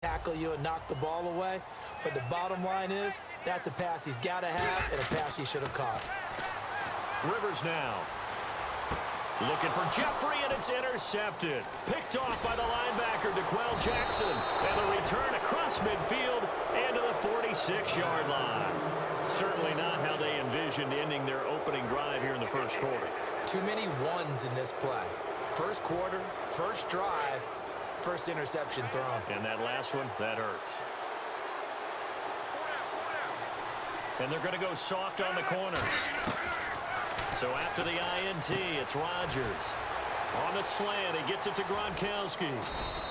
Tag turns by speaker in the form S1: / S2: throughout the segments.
S1: tackle you and knock the ball away. But the bottom line is, that's a pass he's got to have and a pass he should have caught.
S2: Rivers now. Looking for Jeffrey, and it's intercepted. Picked off by the linebacker, DeQuell Jackson. And the return across midfield and to the 46-yard line. Certainly not how they envisioned ending their opening drive here in the first quarter.
S1: Too many ones in this play. First quarter, first drive, first interception thrown.
S2: And that last one, that hurts. And they're going to go soft on the corners. So after the INT, it's Rodgers. On the slant, he gets it to Gronkowski.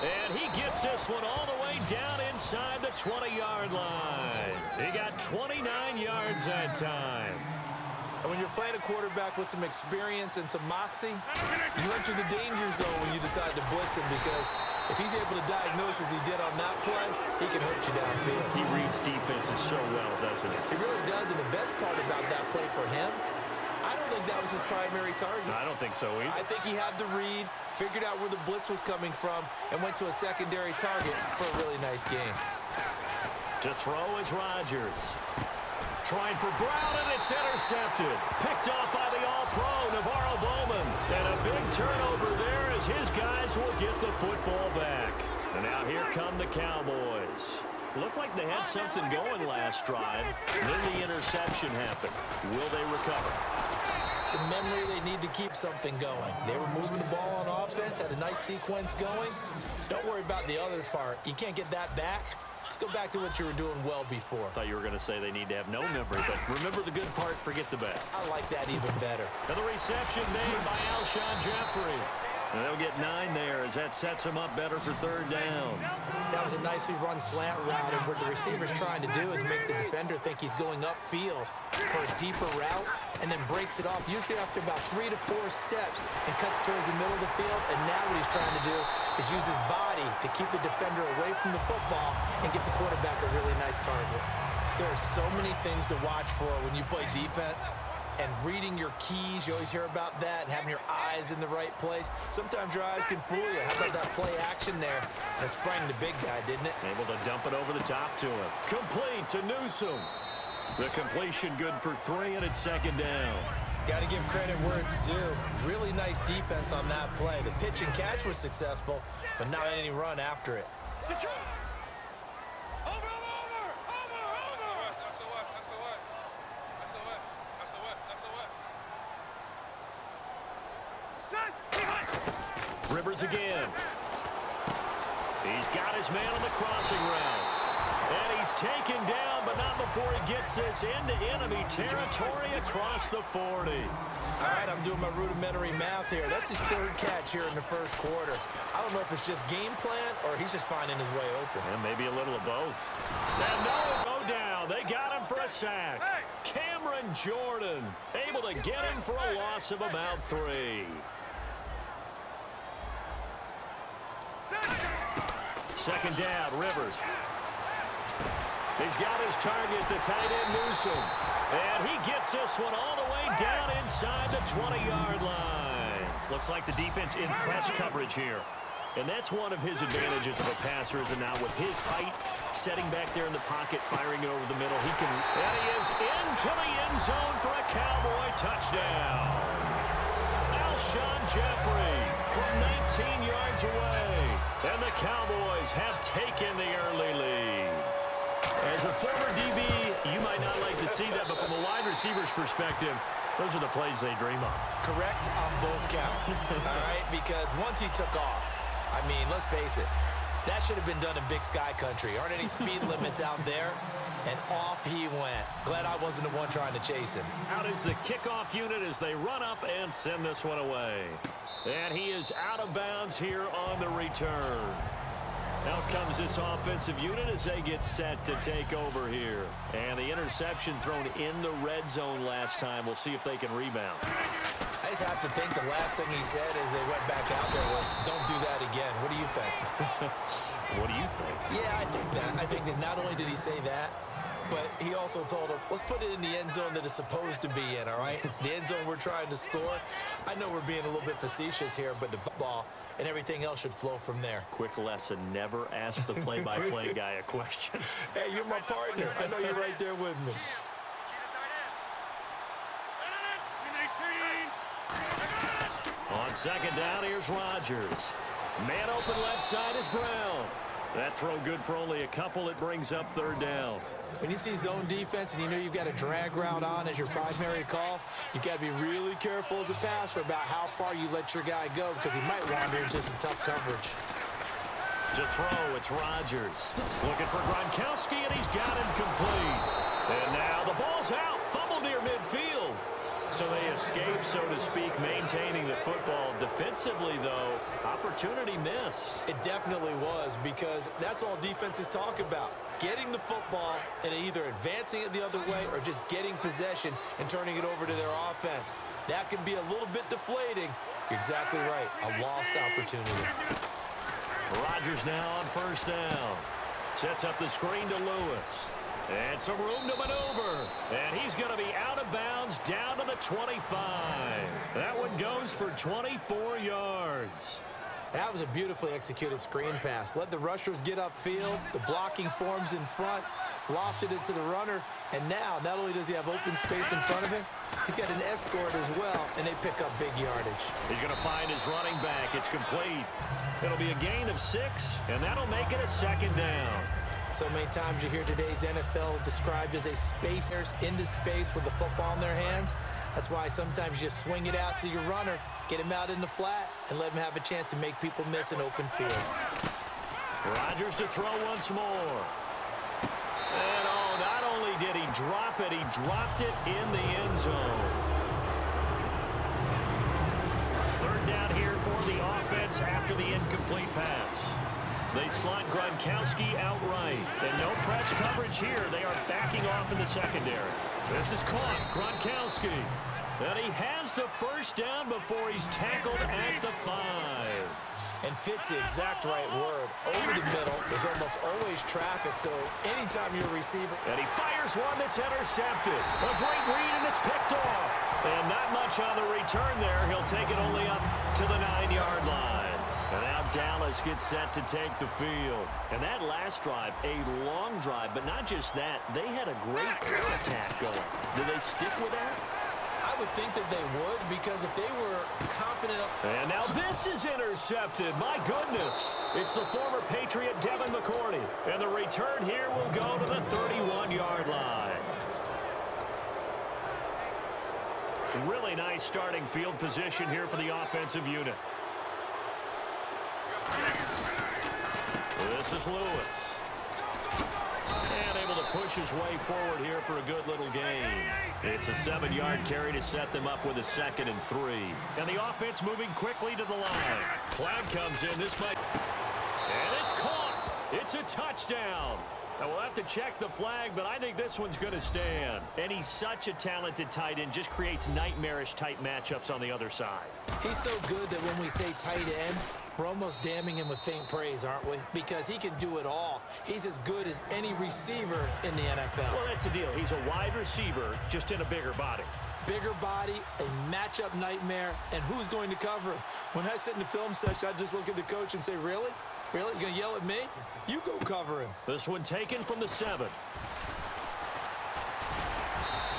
S2: And he gets this one all the way down inside the 20-yard line. He got 29 yards that time.
S1: And when you're playing a quarterback with some experience and some moxie, you enter the danger zone when you decide to blitz him, because if he's able to diagnose as he did on that play, he can hurt you downfield.
S2: He reads defenses so well, doesn't he?
S1: He really does, and the best part about that play for him, I don't think that was his primary target.
S2: I don't think so either.
S1: I think he had the read, figured out where the blitz was coming from, and went to a secondary target for a really nice game.
S2: To throw is Rodgers. Trying for Brown, and it's intercepted. Picked off by the All-Pro, Navarro Bowman. And a big turnover there as his guys will get the football back. And now here come the Cowboys. Looked like they had something going last drive. Then the interception happened. Will they recover?
S1: The memory, they need to keep something going. They were moving the ball on offense, had a nice sequence going. Don't worry about the other part. You can't get that back. Let's go back to what you were doing well before.
S2: I thought you were going to say they need to have no memory, but remember the good part, forget the bad.
S1: I like that even better.
S2: And the reception made by Alshon Jeffrey. And they'll get 9 there as that sets them up better for third down.
S1: That was a nicely run slant route, and what the receiver's trying to do is make the defender think he's going upfield for a deeper route, and then breaks it off, usually after about 3 to 4 steps, and cuts towards the middle of the field. And now what he's trying to do is use his body to keep the defender away from the football and get the quarterback a really nice target. There are so many things to watch for when you play defense. And reading your keys, you always hear about that, and having your eyes in the right place. Sometimes your eyes can fool you. How about that play action there? That sprang the big guy, didn't it?
S2: Able to dump it over the top to him. Complete to Newsome. The completion good for 3, and it's second down.
S1: Got to give credit where it's due. Really nice defense on that play. The pitch and catch was successful, but not any run after it.
S2: Rivers again. He's got his man on the crossing route. And he's taken down, but not before he gets this into enemy territory across the 40.
S1: All right, I'm doing my rudimentary math here. That's his third catch here in the first quarter. I don't know if it's just game plan or he's just finding his way open.
S2: And maybe a little of both. And Noah's go down. They got him for a sack. Cameron Jordan able to get him for a loss of about 3. Second down, Rivers. He's got his target, the tight end Newsome. And he gets this one all the way down inside the 20-yard line. Looks like the defense in press coverage here. And that's one of his advantages of a passer, is now with his height, setting back there in the pocket, firing it over the middle. He can, and he is into the end zone for a Cowboy touchdown. Alshon Jeffrey from 19 yards away. And the Cowboys have taken the early lead. As a former DB, you might not like to see that, but from a wide receiver's perspective, those are the plays they dream of.
S1: Correct on both counts, all right? Because once he took off, I mean, let's face it, that should have been done in Big Sky Country. Aren't any speed limits out there? And off he went. Glad I wasn't the one trying to chase him.
S2: Out is the kickoff unit as they run up and send this one away. And he is out of bounds here on the return. Out comes this offensive unit as they get set to take over here. And the interception thrown in the red zone last time. We'll see if they can rebound.
S1: I just have to think the last thing he said as they went back out there was, don't do that again. What do you think?
S2: What do you think?
S1: Yeah, I think that. I think that not only did he say that, but he also told him, let's put it in the end zone that it's supposed to be in, all right? The end zone we're trying to score. I know we're being a little bit facetious here, but the ball and everything else should flow from there.
S2: Quick lesson, never ask the play-by-play guy a question.
S1: Hey, you're my partner. I know you're right there with me.
S2: On second down, here's Rodgers. Man open left side is Brown. That throw good for only a couple. It brings up third down.
S1: When you see zone defense and you know you've got a drag route on as your primary call, you've got to be really careful as a passer about how far you let your guy go because he might wander into some tough coverage.
S2: To throw, it's Rodgers. Looking for Gronkowski, and he's got him complete. And now the ball's out. Fumble near midfield. So they escape, so to speak, maintaining the football. Defensively, though, opportunity miss.
S1: It definitely was because that's all defenses talk about. Getting the football and either advancing it the other way or just getting possession and turning it over to their offense. That can be a little bit deflating. You're exactly right. A lost opportunity.
S2: Rodgers now on first down. Sets up the screen to Lewis. And some room to maneuver. And he's going to be out of bounds down to the 25. That one goes for 24 yards.
S1: That was a beautifully executed screen pass. Let the rushers get upfield. The blocking forms in front. Lofted it to the runner. And now, not only does he have open space in front of him, he's got an escort as well, and they pick up big yardage.
S2: He's going to find his running back. It's complete. It'll be a gain of 6, and that'll make it a second down.
S1: So many times you hear today's NFL described as a spacers into space with the football in their hands. That's why sometimes you swing it out to your runner, get him out in the flat, and let him have a chance to make people miss an open field.
S2: Rodgers to throw once more. And oh, not only did he drop it, he dropped it in the end zone. Third down here for the offense after the incomplete pass. They slot Gronkowski outright. And no press coverage here. They are backing off in the secondary. This is caught. Gronkowski. And he has the first down before he's tackled at the 5.
S1: And fits the exact right word. Over the middle, there's almost always traffic, so anytime you're a receiver.
S2: And he fires one that's intercepted. A great read, and it's picked off. And not much on the return there. He'll take it only up to the 9-yard line. And now Dallas gets set to take the field. And that last drive, a long drive, but not just that. They had a great air attack going. Do they stick with that?
S1: I would think that they would, because if they were confident.
S2: And now this is intercepted. My goodness. It's the former Patriot Devin McCourty. And the return here will go to the 31-yard line. Really nice starting field position here for the offensive unit. This is Lewis. And able to push his way forward here for a good little gain. It's a 7-yard carry to set them up with a 2nd and 3. And the offense moving quickly to the line. Flag comes in. This might... And it's caught. It's a touchdown. Now we'll have to check the flag, but I think this one's going to stand. And he's such a talented tight end. Just creates nightmarish-type matchups on the other side.
S1: He's so good that when we say tight end, we're almost damning him with faint praise, aren't we? Because he can do it all. He's as good as any receiver in the NFL.
S2: Well, that's the deal. He's a wide receiver, just in a bigger body.
S1: Bigger body, a matchup nightmare, and who's going to cover him? When I sit in the film session, I just look at the coach and say, really? Really? You're going to yell at me? You go cover him.
S2: This one taken from the 7.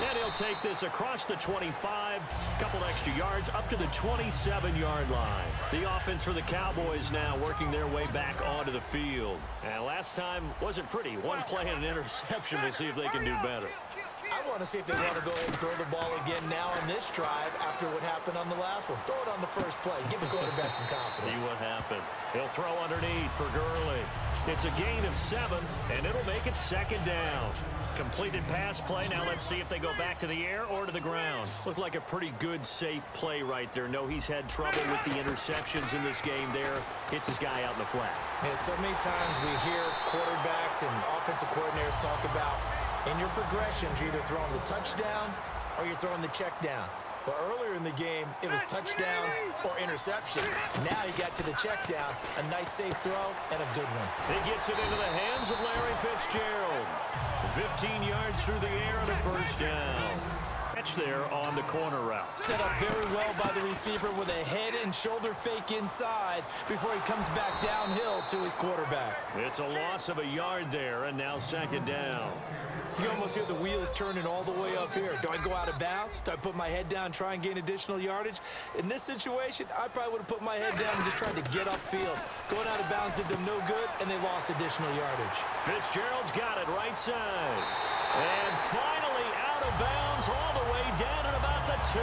S2: And he'll take this across the 25, couple extra yards, up to the 27-yard line. The offense for the Cowboys now working their way back onto the field. And last time wasn't pretty. One play and an interception. We'll see if they can do better.
S1: I want to see if they want to go ahead and throw the ball again now on this drive after what happened on the last one. Throw it on the first play. Give the quarterback some confidence.
S2: See what happens. He'll throw underneath for Gurley. It's a gain of 7, and it'll make it 2nd down. Completed pass play. Now let's see if they go back to the air or to the ground. Looked like a pretty good, safe play right there. No, he's had trouble with the interceptions in this game there. Hits his guy out in the flat.
S1: Yeah, so many times we hear quarterbacks and offensive coordinators talk about in your progressions, you're either throwing the touchdown or you're throwing the check down. But earlier in the game, it was touchdown or interception. Now he got to the check down, a nice safe throw, and a good one.
S2: He gets it into the hands of Larry Fitzgerald. 15 yards through the air and a first down. Catch there on the corner route.
S1: Set up very well by the receiver with a head and shoulder fake inside before he comes back downhill to his quarterback.
S2: It's a loss of a yard there, and now second down.
S1: You almost hear the wheels turning all the way up here. Do I go out of bounds? Do I put my head down, try and gain additional yardage? In this situation, I probably would have put my head down and just tried to get upfield. Going out of bounds did them no good, and they lost additional yardage.
S2: Fitzgerald's got it right side. And finally out of bounds all the way down at about the 2.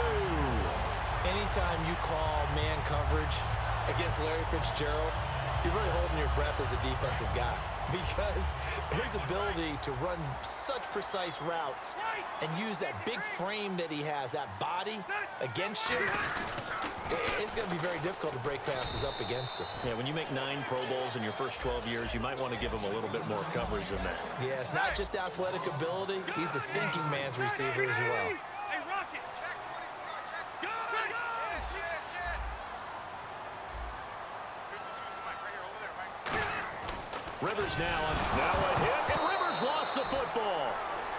S1: Anytime you call man coverage against Larry Fitzgerald, you're really holding your breath as a defensive guy, because his ability to run such precise routes and use that big frame that he has, that body against you, it's going to be very difficult to break passes up against him.
S2: Yeah, when you make 9 Pro Bowls in your first 12 years, you might want to give him a little bit more coverage than that.
S1: Yeah, it's not just athletic ability. He's a thinking man's receiver as well.
S2: Rivers now a hit, and Rivers lost the football.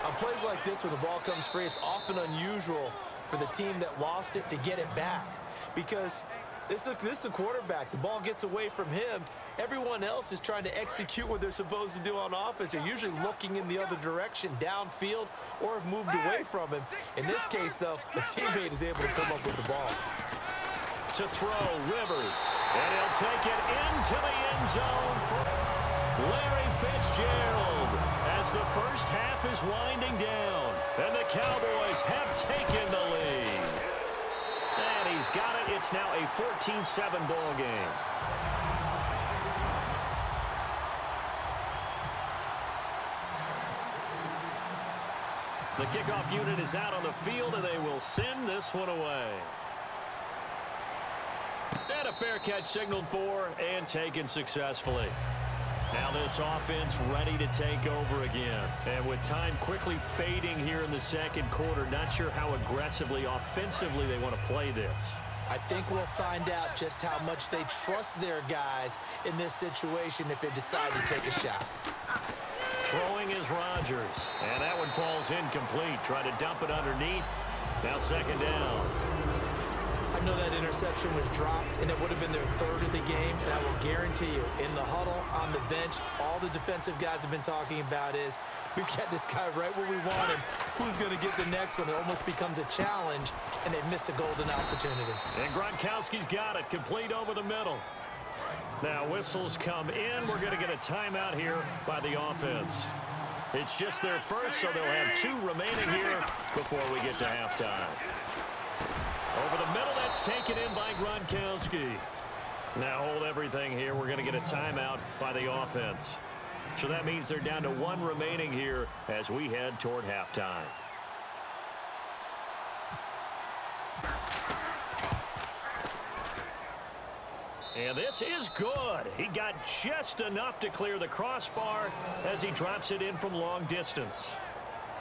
S1: On plays like this where the ball comes free, it's often unusual for the team that lost it to get it back, because this is the quarterback. The ball gets away from him. Everyone else is trying to execute what they're supposed to do on offense. They're usually looking in the other direction, downfield, or have moved away from him. In this case, though, the teammate is able to come up with the ball.
S2: To throw, Rivers, and he'll take it into the end zone for Larry Fitzgerald, as the first half is winding down, and the Cowboys have taken the lead. And he's got it. It's now a 14-7 ball game. The kickoff unit is out on the field, and they will send this one away. And a fair catch signaled for and taken successfully. Now this offense ready to take over again. And with time quickly fading here in the second quarter, not sure how aggressively, offensively they want to play this.
S1: I think we'll find out just how much they trust their guys in this situation if they decide to take a shot.
S2: Throwing is Rodgers. And that one falls incomplete. Try to dump it underneath. Now second down.
S1: I know that interception was dropped, and it would have been their third of the game, and I will guarantee you, in the huddle, on the bench, all the defensive guys have been talking about is, we've got this guy right where we want him. Who's going to get the next one? It almost becomes a challenge, and they've missed a golden opportunity.
S2: And Gronkowski's got it, complete over the middle. Now whistles come in. We're going to get a timeout here by the offense. It's just their first, so they'll have 2 remaining here before we get to halftime. Over the middle, that's taken in by Gronkowski. Now hold everything here. We're going to get a timeout by the offense. So that means they're down to 1 remaining here as we head toward halftime. And this is good. He got just enough to clear the crossbar as he drops it in from long distance.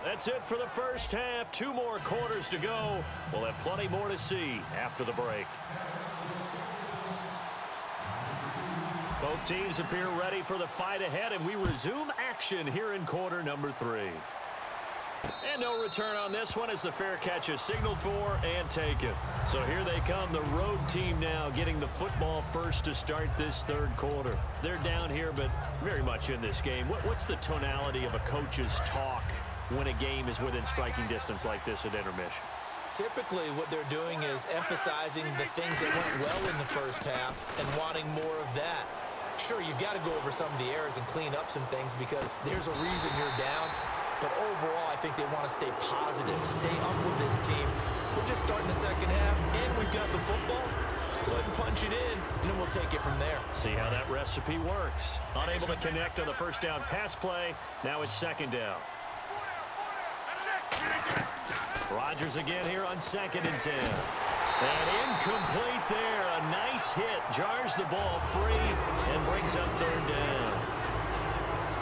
S2: That's it for the first half. 2 more quarters to go. We'll have plenty more to see after the break. Both teams appear ready for the fight ahead, and we resume action here in quarter number 3. And no return on this one as the fair catch is signaled for and taken. So here they come, the road team now getting the football first to start this third quarter. They're down here, but very much in this game. What's the tonality of a coach's talk when a game is within striking distance like this at intermission?
S1: Typically, what they're doing is emphasizing the things that went well in the first half and wanting more of that. Sure, you've got to go over some of the errors and clean up some things because there's a reason you're down. But overall, I think they want to stay positive, stay up with this team. We're just starting the second half, and we've got the football. Let's go ahead and punch it in, and then we'll take it from there.
S2: See how that recipe works. Unable to connect on the first down pass play. Now it's second down. Rodgers again here on 2nd and 10. And incomplete there. A nice hit. Jars the ball free and brings up 3rd down.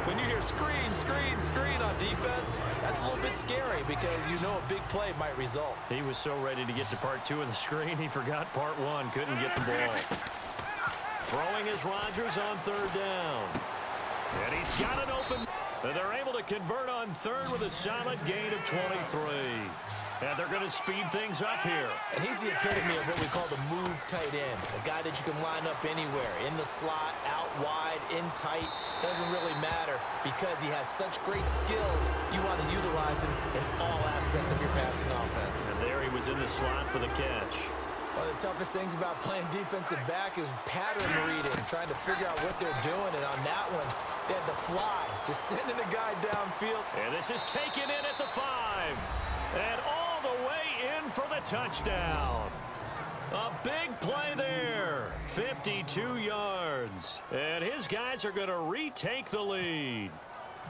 S1: When you hear screen, screen, screen on defense, that's a little bit scary because you know a big play might result.
S2: He was so ready to get to part 2 of the screen, he forgot part 1. Couldn't get the ball. Throwing is Rodgers on 3rd down. And he's got it open. And they're able to convert on third with a solid gain of 23. And they're going to speed things up here.
S1: And he's the epitome of what we call the move tight end. A guy that you can line up anywhere. In the slot, out wide, in tight. Doesn't really matter because he has such great skills. You want to utilize him in all aspects of your passing offense.
S2: And there he was in the slot for the catch.
S1: One of the toughest things about playing defensive back is pattern reading, trying to figure out what they're doing. And on that one, they had the fly, just sending a guy downfield.
S2: And this is taken in at the 5. And all the way in for the touchdown. A big play there. 52 yards. And his guys are going to retake the lead.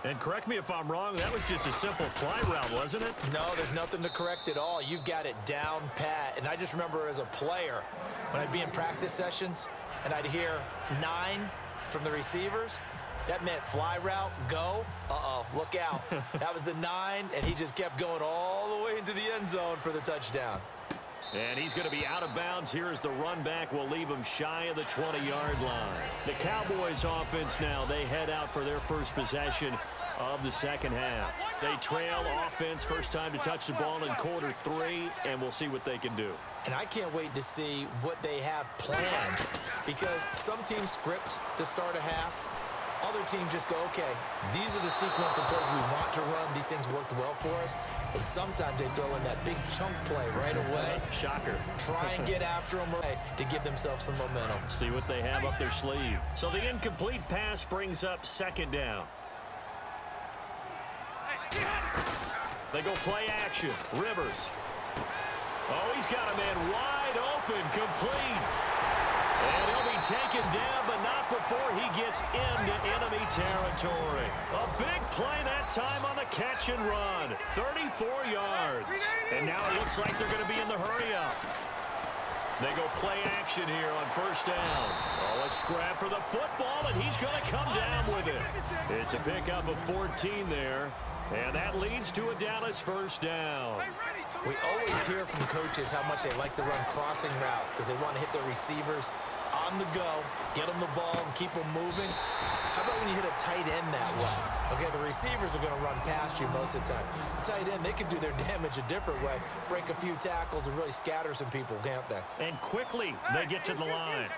S2: And correct me if I'm wrong, that was just a simple fly route, wasn't it?
S1: No, there's nothing to correct at all. You've got it down pat. And I just remember as a player, when I'd be in practice sessions and I'd hear 9 from the receivers, that meant fly route, go, look out. That was the 9, and he just kept going all the way into the end zone for the touchdown.
S2: And he's going to be out of bounds here as the run back will leave him shy of the 20-yard line. The Cowboys offense now, they head out for their first possession of the second half. They trail offense, first time to touch the ball in quarter 3, and we'll see what they can do.
S1: And I can't wait to see what they have planned because some teams script to start a half. Other teams just go, okay, these are the sequence of plays we want to run. These things worked well for us. And sometimes they throw in that big chunk play right away.
S2: Shocker.
S1: Try and get after them to give themselves some momentum.
S2: See what they have up their sleeve. So the incomplete pass brings up second down. They go play action. Rivers. Oh, he's got a man wide open, complete. And he'll be taken down, but not before he gets into enemy territory. A big play that time on the catch and run. 34 yards. And now it looks like they're going to be in the hurry-up. They go play action here on first down. Oh, a scrap for the football, and he's going to come down with it. It's a pickup of 14 there. And that leads to a Dallas first down.
S1: We always hear from coaches how much they like to run crossing routes because they want to hit their receivers on the go, get them the ball, and keep them moving. How about when you hit a tight end that way? Okay, the receivers are going to run past you most of the time. The tight end, they can do their damage a different way, break a few tackles, and really scatter some people, can't they?
S2: And quickly, they get to the line.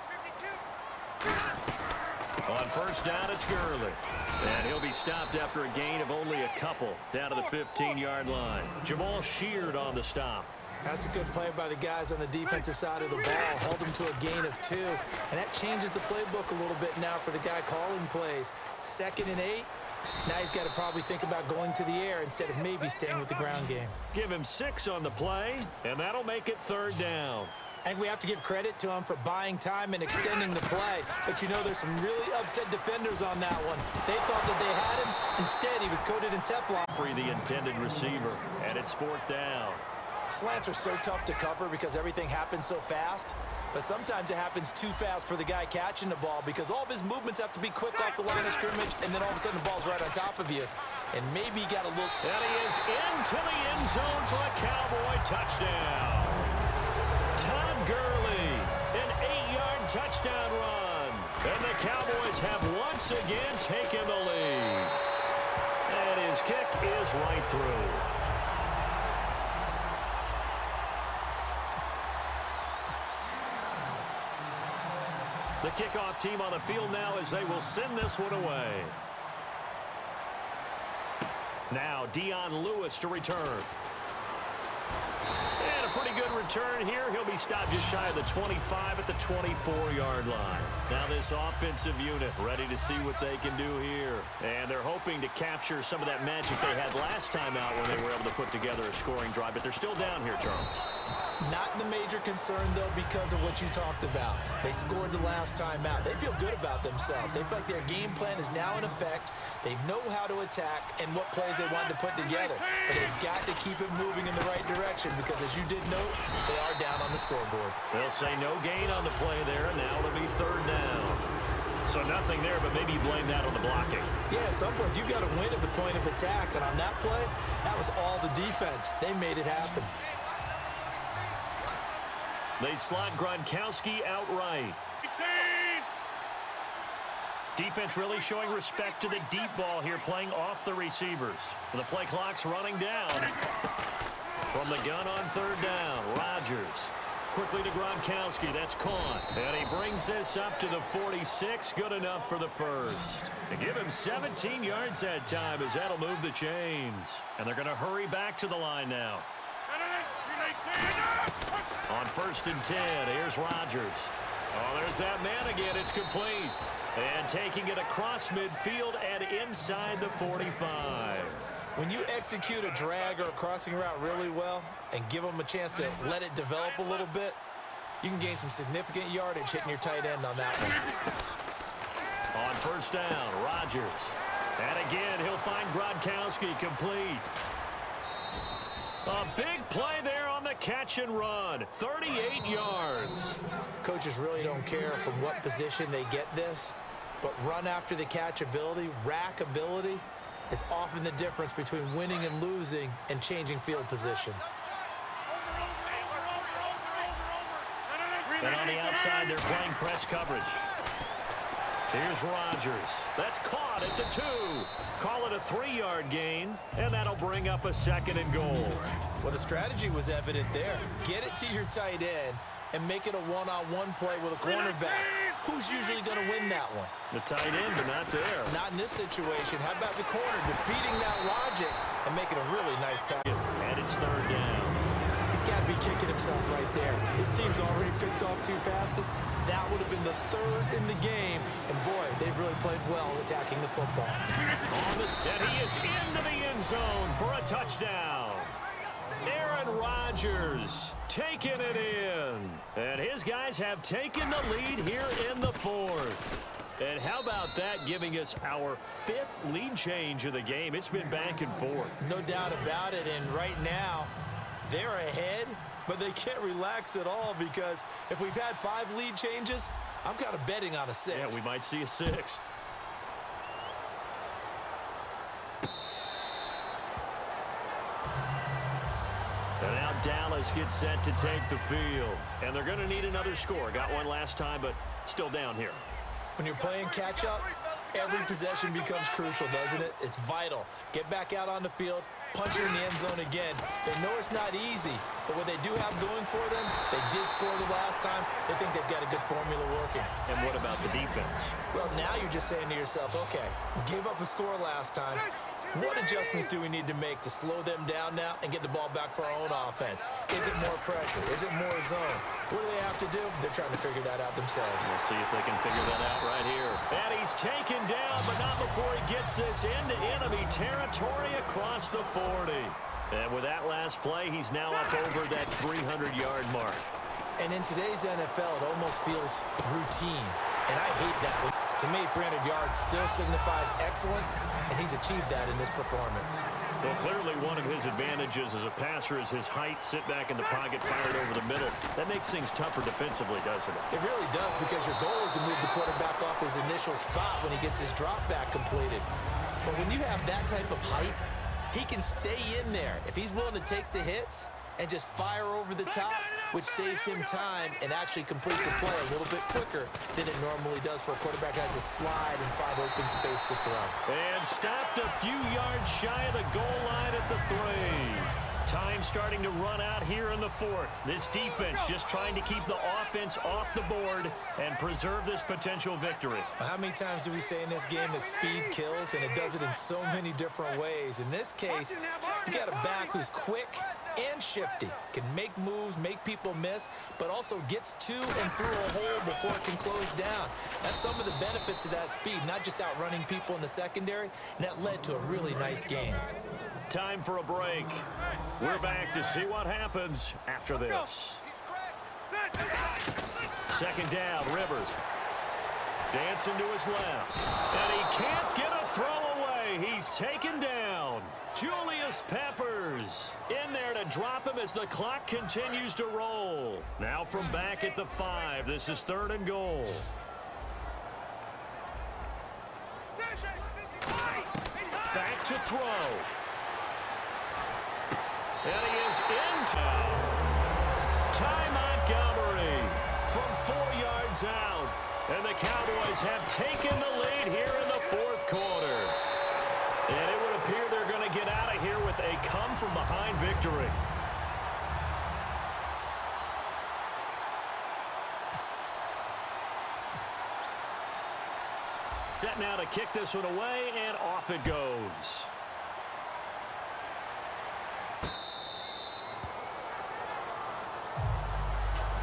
S2: On first down, it's Gurley. And he'll be stopped after a gain of only a couple down to the 15-yard line. Jamal Sheard on the stop.
S1: That's a good play by the guys on the defensive side of the ball. Held him to a gain of 2. And that changes the playbook a little bit now for the guy calling plays. 2nd and 8. Now he's got to probably think about going to the air instead of maybe staying with the ground game.
S2: Give him 6 on the play, and that'll make it third down.
S1: And we have to give credit to him for buying time and extending the play. But, you know, there's some really upset defenders on that one. They thought that they had him. Instead, he was coated in Teflon.
S2: Free the intended receiver, and it's 4th down.
S1: Slants are so tough to cover because everything happens so fast. But sometimes it happens too fast for the guy catching the ball because all of his movements have to be quick off the line of scrimmage, and then all of a sudden the ball's right on top of you. And maybe he got a little...
S2: And he is into the end zone for a Cowboy touchdown. Todd Gurley, an 8-yard touchdown run. And the Cowboys have once again taken the lead. And his kick is right through. The kickoff team on the field now as they will send this one away. Now Dion Lewis to return. And a pretty good return here. He'll be stopped just shy of the 25 at the 24-yard line. Now this offensive unit ready to see what they can do here. And they're hoping to capture some of that magic they had last time out when they were able to put together a scoring drive. But they're still down here, Charles.
S1: Not the major concern, though, because of what you talked about. They scored the last time out. They feel good about themselves. They feel like their game plan is now in effect. They know how to attack and what plays they want to put together. But they've got to keep it moving in the right direction because, as you did note, they are down on the scoreboard.
S2: They'll say no gain on the play there, and now it'll be third down. So nothing there, but maybe you blame that on the blocking.
S1: Yeah, at some point, you've got to win at the point of attack. And on that play, that was all the defense. They made it happen. They
S2: slot Gronkowski outright. Defense really showing respect to the deep ball here, playing off the receivers. The play clock's running down. From the gun on third down, Rodgers. Quickly to Gronkowski. That's caught. And he brings this up to the 46. Good enough for the first. To give him 17 yards that time as that'll move the chains. And they're going to hurry back to the line now. On 1st and 10, here's Rodgers. Oh, there's that man again. It's complete. And taking it across midfield and inside the 45.
S1: When you execute a drag or a crossing route really well and give them a chance to let it develop a little bit, you can gain some significant yardage hitting your tight end on that one.
S2: On 1st down, Rodgers. And again, he'll find Gronkowski complete. A big play there on the catch and run. 38 yards.
S1: Coaches really don't care from what position they get this, but run after the catch ability, rack ability, is often the difference between winning and losing and changing field position.
S2: And on the outside, they're playing press coverage. Here's Rodgers. That's caught at the 2. Call it a 3-yard gain, and that'll bring up a 2nd and goal.
S1: Well, the strategy was evident there. Get it to your tight end and make it a one-on-one play with a cornerback. Who's usually going to win that one?
S2: The tight end, but not there.
S1: Not in this situation. How about the corner defeating that logic and making a really nice tackle?
S2: And it's 3rd down.
S1: He's got to be kicking himself right there. His team's already picked off 2 passes. That would have been the 3rd in the game. And, boy, they've really played well attacking the football.
S2: And he is into the end zone for a touchdown. Aaron Rodgers taking it in. And his guys have taken the lead here in the 4th. And how about that, giving us our 5th lead change of the game? It's been back and forth.
S1: No doubt about it. And right now, they're ahead, but they can't relax at all because if we've had 5 lead changes, I'm kind of betting on a 6th.
S2: Yeah, we might see a 6th. And now Dallas gets set to take the field. And they're going to need another score. Got one last time, but still down here.
S1: When you're playing catch-up, every possession becomes crucial, doesn't it? It's vital. Get back out on the field, punch it in the end zone again. They know it's not easy, but what they do have going for them, they did score the last time. They think they've got a good formula working.
S2: And what about the defense?
S1: Well, now you're just saying to yourself, okay, gave up a score last time. What adjustments do we need to make to slow them down now and get the ball back for our own offense? Is it more pressure? Is it more zone? What do they have to do? They're trying to figure that out themselves.
S2: We'll see if they can figure that out right here. And he's taken down, but not before he gets this into enemy territory across the 40. And with that last play, he's now up over that 300-yard mark.
S1: And in today's NFL, it almost feels routine. And I hate that one. To me, 300 yards still signifies excellence, and he's achieved that in this performance.
S2: Well, clearly one of his advantages as a passer is his height, sit back in the pocket, fired over the middle. That makes things tougher defensively, doesn't it?
S1: It really does, because your goal is to move the quarterback off his initial spot when he gets his drop back completed. But when you have that type of height, he can stay in there. If he's willing to take the hits and just fire over the top, which saves him time and actually completes a play a little bit quicker than it normally does for a quarterback who has to slide and find open space to throw.
S2: And stopped a few yards shy of the goal line at the 3. Time starting to run out here in the 4th. This defense just trying to keep the offense off the board and preserve this potential victory.
S1: How many times do we say in this game that speed kills, and it does it in so many different ways? In this case, you got a back who's quick and shifty, can make moves, make people miss, but also gets to and through a hole before it can close down. That's some of the benefits of that speed, not just outrunning people in the secondary, and that led to a really nice game.
S2: Time for a break. We're back to see what happens after this. 2nd down, Rivers. Dancing to his left. And he can't get a throw away. He's taken down. Julius Peppers in there to drop him as the clock continues to roll. Now from back at the 5. This is 3rd and goal. Back to throw. And he is in town. Ty Montgomery from 4 yards out. And the Cowboys have taken the lead here in the fourth quarter. And it would appear they're going to get out of here with a come-from-behind victory. Set now to kick this one away, and off it goes.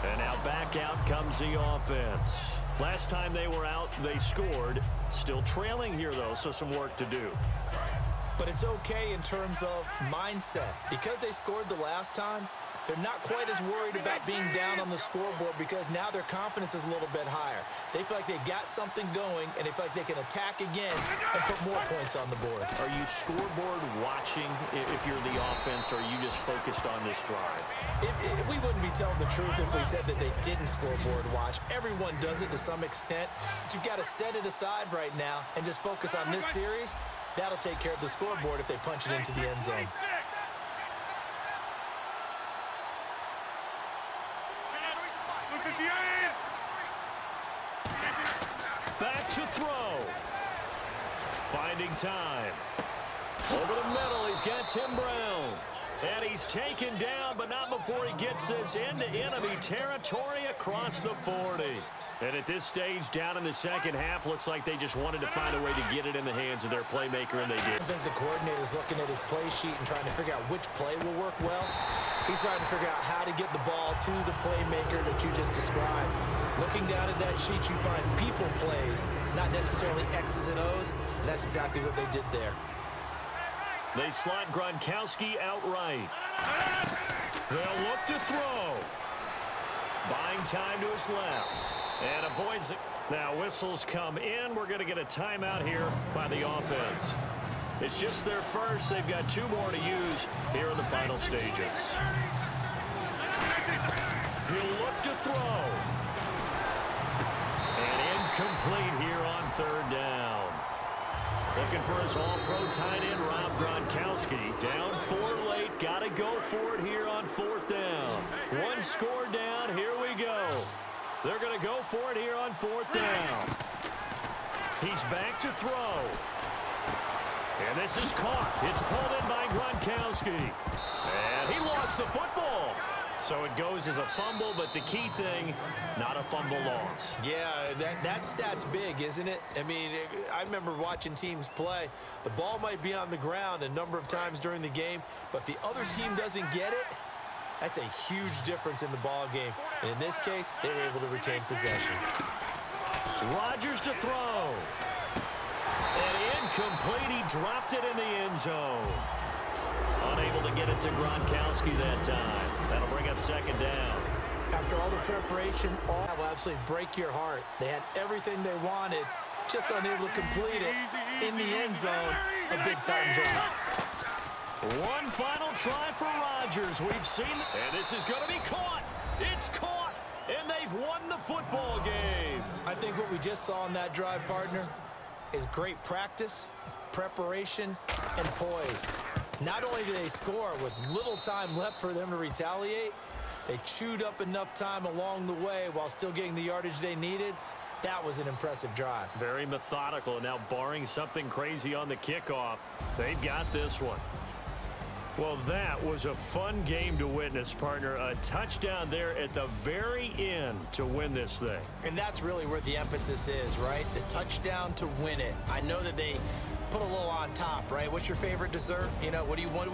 S2: And now back out comes the offense. Last time they were out, they scored. Still trailing here, though, so some work to do.
S1: But it's okay in terms of mindset. Because they scored the last time, they're not quite as worried about being down on the scoreboard because now their confidence is a little bit higher. They feel like they got something going, and they feel like they can attack again and put more points on the board.
S2: Are you scoreboard watching if you're the offense, or are you just focused on this drive?
S1: We wouldn't be telling the truth if we said that they didn't scoreboard watch. Everyone does it to some extent. But you've got to set it aside right now and just focus on this series. That'll take care of the scoreboard if they punch it into the end zone.
S2: Back to throw. Finding time. Over the middle, he's got Tim Brown. And he's taken down, but not before he gets this into enemy territory across the 40. And at this stage, down in the second half, looks like they just wanted to find a way to get it in the hands of their playmaker, and they did.
S1: I think the coordinator's looking at his play sheet and trying to figure out which play will work well. He's trying to figure out how to get the ball to the playmaker that you just described. Looking down at that sheet, you find people plays, not necessarily X's and O's, and that's exactly what they did there.
S2: They slot Gronkowski outright. They'll look to throw. Buying time to his left. And avoids it. Now whistles come in. We're going to get a timeout here by the offense. It's just their first. They've got 2 more to use here in the final stages. He'll look to throw. And incomplete here on 3rd down. Looking for his all-pro tight end, Rob Gronkowski. Down 4 late. Got to go for it here on 4th down. 1 score down. Here we go. They're going to go for it here on 4th down. He's back to throw. And this is caught. It's pulled in by Gronkowski. And he lost the football. So it goes as a fumble, but the key thing, not a fumble loss.
S1: Yeah, that stat's big, isn't it? I mean, I remember watching teams play. The ball might be on the ground a number of times during the game, but if the other team doesn't get it, that's a huge difference in the ball game. And in this case, they were able to retain possession.
S2: Rodgers to throw. And incomplete. He dropped it in the end zone. Unable to get it to Gronkowski that time. That'll bring up 2nd down.
S1: After all the preparation, that will absolutely break your heart. They had everything they wanted, just unable to complete it in the end zone. A big-time drive.
S2: One final try for Rodgers. We've seen it. And this is going to be caught. It's caught. And they've won the football game.
S1: I think what we just saw on that drive, partner, is great practice, preparation, and poise. Not only did they score with little time left for them to retaliate, they chewed up enough time along the way while still getting the yardage they needed. That was an impressive drive.
S2: Very methodical. Now, barring something crazy on the kickoff, they've got this one. Well, that was a fun game to witness, partner. A touchdown there at the very end to win this thing.
S1: And that's really where the emphasis is, right? The touchdown to win it. I know that they put a little on top, right? What's your favorite dessert? You know, what do you want?